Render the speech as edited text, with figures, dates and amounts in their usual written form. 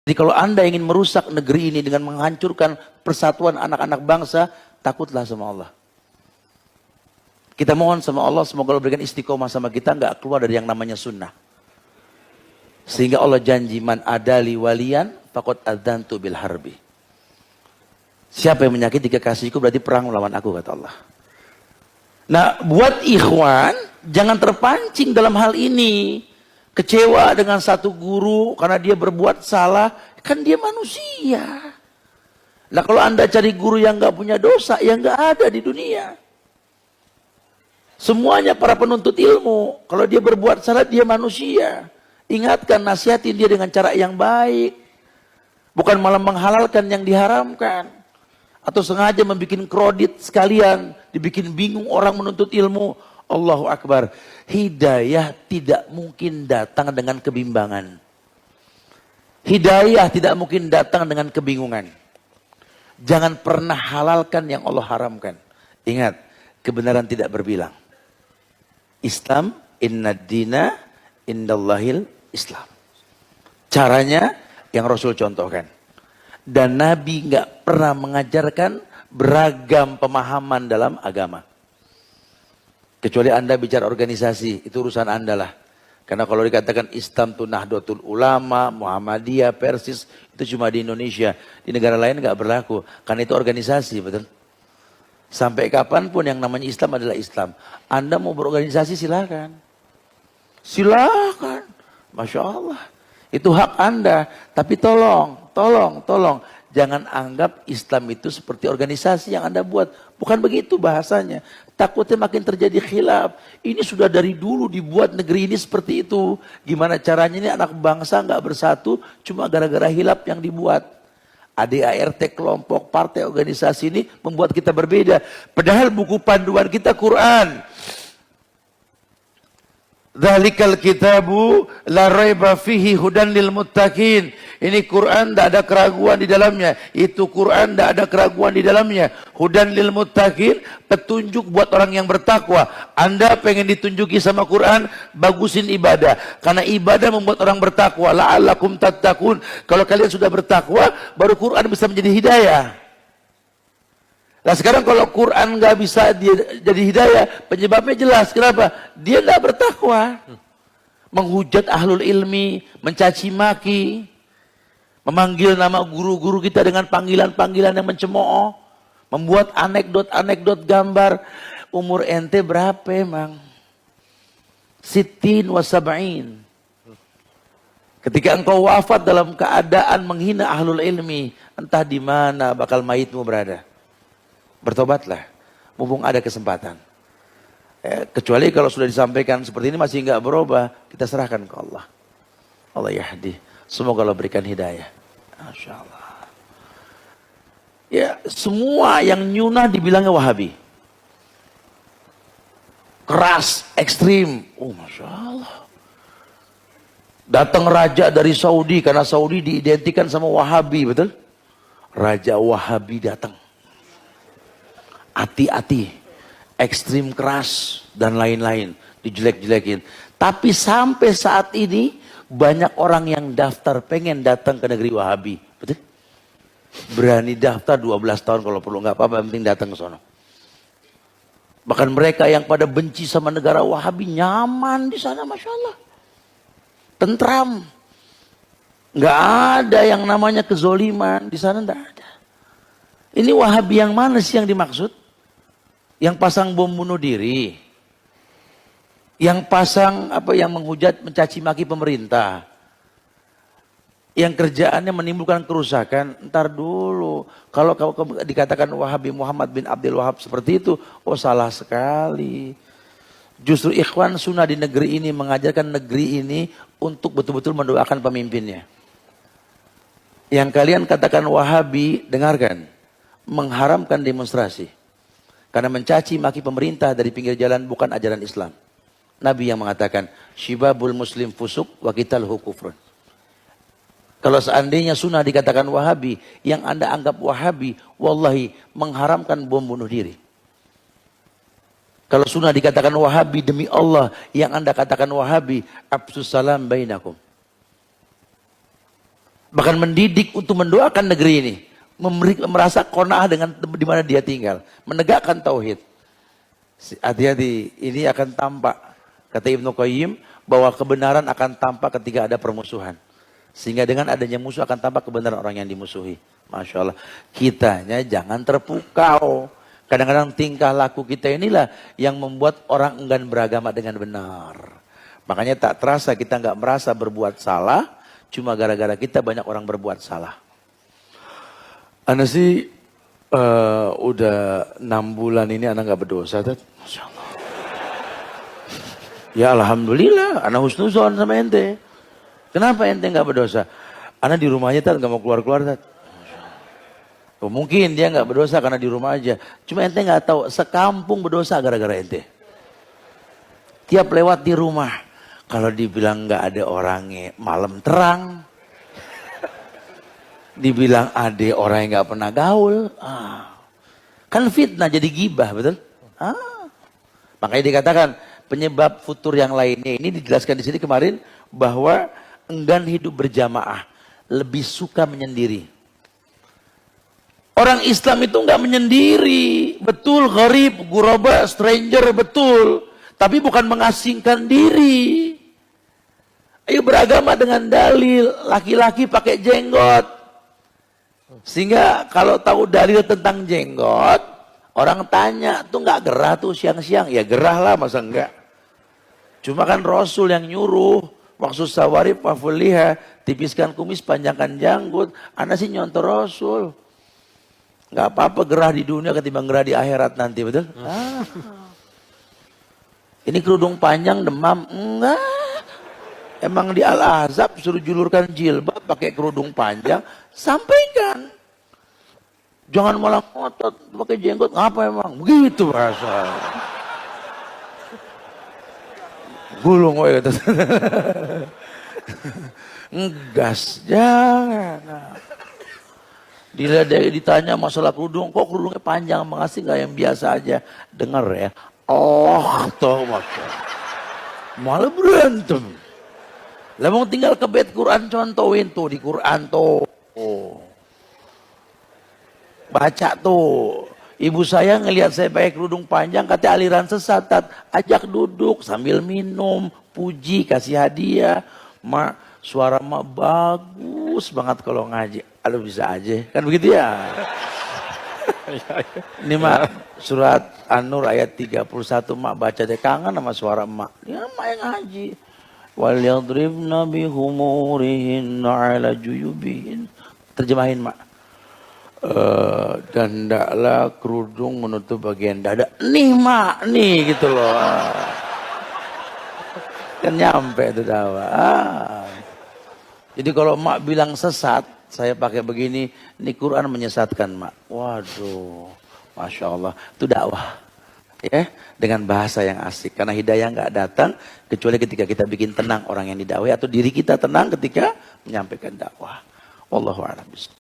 Jadi kalau Anda ingin merusak negeri ini dengan menghancurkan persatuan anak-anak bangsa, takutlah sama Allah. Kita mohon sama Allah, semoga Allah berikan istiqomah sama kita, nggak keluar dari yang namanya sunnah. Sehingga Allah janji, man adali walian, faqad adzantu bil harbi. Siapa yang menyakiti kekasihku berarti perang melawan aku, kata Allah. Nah, buat ikhwan, jangan terpancing dalam hal ini. Kecewa dengan satu guru karena dia berbuat salah, kan dia manusia. Nah, kalau Anda cari guru yang nggak punya dosa, ya nggak ada di dunia. Semuanya para penuntut ilmu, kalau dia berbuat salah, dia manusia. Ingatkan, nasihatin dia dengan cara yang baik. Bukan malah menghalalkan yang diharamkan. Atau sengaja membuat kredit sekalian, dibikin bingung orang menuntut ilmu. Allahu Akbar. Hidayah tidak mungkin datang dengan kebimbangan. Hidayah tidak mungkin datang dengan kebingungan. Jangan pernah halalkan yang Allah haramkan. Ingat, kebenaran tidak berbilang. Islam, inna dina indallahil Islam. Caranya yang Rasul contohkan. Dan Nabi nggak pernah mengajarkan beragam pemahaman dalam agama. Kecuali Anda bicara organisasi, itu urusan Anda lah. Karena kalau dikatakan Islam itu Nahdlatul Ulama, Muhammadiyah, Persis, itu cuma di Indonesia. Di negara lain nggak berlaku. Karena itu organisasi, betul? Sampai kapanpun yang namanya Islam adalah Islam. Anda mau berorganisasi silakan. Silakan. Masya Allah. Itu hak Anda. Tapi tolong. Jangan anggap Islam itu seperti organisasi yang Anda buat. Bukan begitu bahasanya. Takutnya makin terjadi khilaf. Ini sudah dari dulu dibuat negeri ini seperti itu. Gimana caranya ini anak bangsa nggak bersatu cuma gara-gara khilaf yang dibuat. ADART, kelompok, partai, organisasi ini membuat kita berbeda. Padahal buku panduan kita Quran. Dzalikal kitabu la raiba fihi hudan lil muttaqin. Ini Quran tidak ada keraguan di dalamnya. Itu Quran tidak ada keraguan di dalamnya. Hudan lil muttaqin, petunjuk buat orang yang bertakwa. Anda pengen ditunjuki sama Quran, bagusin ibadah. Karena ibadah membuat orang bertakwa. La'allakum tattaqun. Kalau kalian sudah bertakwa, baru Quran bisa menjadi hidayah. Nah sekarang kalau Quran nggak bisa jadi hidayah, penyebabnya jelas. Kenapa? Dia nggak bertakwa. Menghujat ahlul ilmi, mencaci maki, memanggil nama guru-guru kita dengan panggilan-panggilan yang mencemooh, membuat anekdot-anekdot gambar. Umur ente berapa emang? Sittin wa sab'in. Ketika engkau wafat dalam keadaan menghina ahlul ilmi, entah di mana bakal mayitmu berada. Bertobatlah, mumpung ada kesempatan. Kecuali kalau sudah disampaikan seperti ini masih nggak berubah, kita serahkan ke Allah. Allah yahdi. Semoga Allah berikan hidayah. Masya Allah. Ya, semua yang nyunah dibilangnya Wahabi. Keras, ekstrim. Oh, Masya Allah. Datang raja dari Saudi, karena Saudi diidentikan sama Wahabi, betul? Raja Wahabi datang. Hati-hati, ekstrim keras, dan lain-lain. Dijelek-jelekin. Tapi sampai saat ini, banyak orang yang daftar pengen datang ke negeri Wahabi. Betul? Berani daftar 12 tahun kalau perlu, nggak apa-apa, yang penting datang ke sana. Bahkan mereka yang pada benci sama negara Wahabi nyaman di sana, Masya Allah. Tentram. Nggak ada yang namanya kezoliman di sana, nggak ada. Ini Wahabi yang mana sih yang dimaksud? Yang pasang bom bunuh diri, yang pasang yang menghujat, mencaci maki pemerintah, yang kerjaannya menimbulkan kerusakan. Ntar dulu, kalau dikatakan Wahabi Muhammad bin Abdul Wahab seperti itu, oh salah sekali. Justru ikhwan sunnah di negeri ini mengajarkan negeri ini untuk betul-betul mendoakan pemimpinnya. Yang kalian katakan Wahabi, dengarkan, mengharamkan demonstrasi. Karena mencaci maki pemerintah dari pinggir jalan bukan ajaran Islam. Nabi yang mengatakan, syibabul muslim fusuk wa qitalhu kufrun. Kalau seandainya sunnah dikatakan Wahabi, yang Anda anggap Wahabi, wallahi mengharamkan bom bunuh diri. Kalau sunnah dikatakan Wahabi, demi Allah, yang Anda katakan Wahabi, absus salam bainakum. Bahkan mendidik untuk mendoakan negeri ini. Merasa qanaah dengan di mana dia tinggal. Menegakkan tauhid. Hati-hati, ini akan tampak. Kata Ibnu Qayyim, bahwa kebenaran akan tampak ketika ada permusuhan. Sehingga dengan adanya musuh akan tampak kebenaran orang yang dimusuhi. Masya Allah. Kitanya jangan terpukau. Kadang-kadang tingkah laku kita inilah yang membuat orang enggan beragama dengan benar. Makanya tak terasa kita nggak merasa berbuat salah. Cuma gara-gara kita banyak orang berbuat salah. Ana sih udah 6 bulan ini Ana nggak berdosa. Masya Allah. Ya Alhamdulillah. Ana husnuzon sama ente. Kenapa ente nggak berdosa? Ana di rumahnya nggak mau keluar-keluar. Oh, mungkin dia nggak berdosa karena di rumah aja. Cuma ente nggak tahu sekampung berdosa gara-gara ente. Tiap lewat di rumah, kalau dibilang nggak ada orangnya, malam terang. Dibilang ada orang yang nggak pernah gaul, kan fitnah jadi gibah, betul? Makanya dikatakan penyebab futur yang lainnya ini dijelaskan di sini kemarin bahwa enggan hidup berjamaah, lebih suka menyendiri. Orang Islam itu nggak menyendiri, betul, gharib, ghuraba, stranger, betul. Tapi bukan mengasingkan diri. Ayo beragama dengan dalil, laki-laki pakai jenggot. Sehingga kalau tahu dalil tentang jenggot, orang tanya, tuh nggak gerah tuh siang-siang? Ya gerah lah, masa enggak? Cuma kan Rasul yang nyuruh, maksud sawarib fafuliha, tipiskan kumis, panjangkan janggut. Ana sih nyontoh Rasul. Nggak apa-apa gerah di dunia ketimbang gerah di akhirat nanti, betul? Ini kerudung panjang demam? Enggak. Emang di Al-Ahzab suruh julurkan jilbab pakai kerudung panjang, sampaikan. Jangan malah ngotot pakai jenggot, ngapa emang? Begitu bahasa. Gulung woy kata. Ngegas, jangan. Ditanya masalah kerudung, kok kerudungnya panjang, mengasih nggak yang biasa aja? Dengar ya, Allah toh malah berantem. Lah mau tinggal ke bait Quran contohin tuh di Quran tuh. Baca tuh. Ibu saya ngelihat saya pakai kerudung panjang, kata aliran sesat, ajak duduk sambil minum, puji, kasih hadiah. Mak, suara mak bagus banget kalau ngaji. Aduh bisa aja, kan begitu ya. Ini mak surat An-Nur ayat 31 mak baca deh, kangen sama suara mak. Ya mak yang ngaji. Wal yadribna bihumurihin ala juyubihin. Terjemahin mak. Dan hendaklah kerudung menutup bagian dada. Nih mak, nih gitu loh. Kan nyampe itu dakwah. Jadi kalau mak bilang sesat, saya pakai begini, ini Quran menyesatkan mak. Waduh, Masya Allah, itu dakwah. Ya, dengan bahasa yang asik. Karena hidayah nggak datang, kecuali ketika kita bikin tenang orang yang didakwai, atau diri kita tenang ketika menyampaikan dakwah. Wallahu a'lam bishawab.